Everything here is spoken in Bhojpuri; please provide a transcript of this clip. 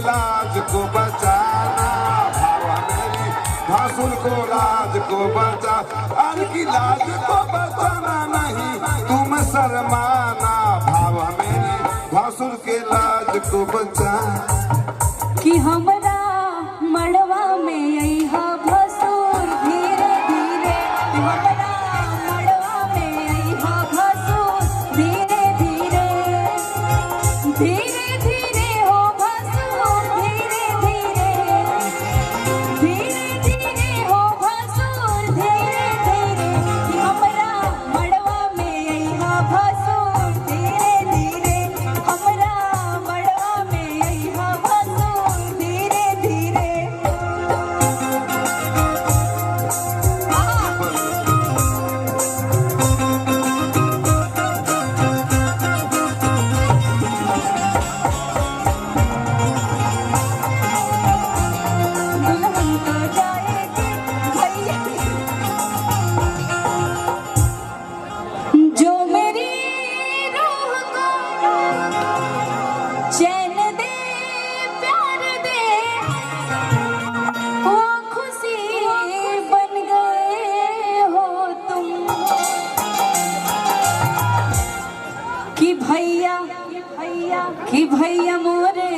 लाज को बचाना, भावा मेरी भासुर को लाज को बचा, अर की लाज को बचाना नहीं तुम शर्माना, भावा मेरी भासुर के लाज को बचा। कि हमरा मड़वा में अइहा भसुर धीरे धीरे, हमरा मड़वा में अइहा भसुर धीरे धीरे, धीरे धीरे हो भसुर धीरे धीरे, धीरे धीरे हो भसुर धीरे धीरे, कि हमरा मड़वा में अइहा भसुर धीरे धीरे, हमरा मड़वा में अइहा भसुर धीरे धीरे। दुल्हन तो जाएगी भैया, जो मेरी रूह को चैन दे प्यार दे, वो खुशी बन गए हो तुम। कि भैया मोरे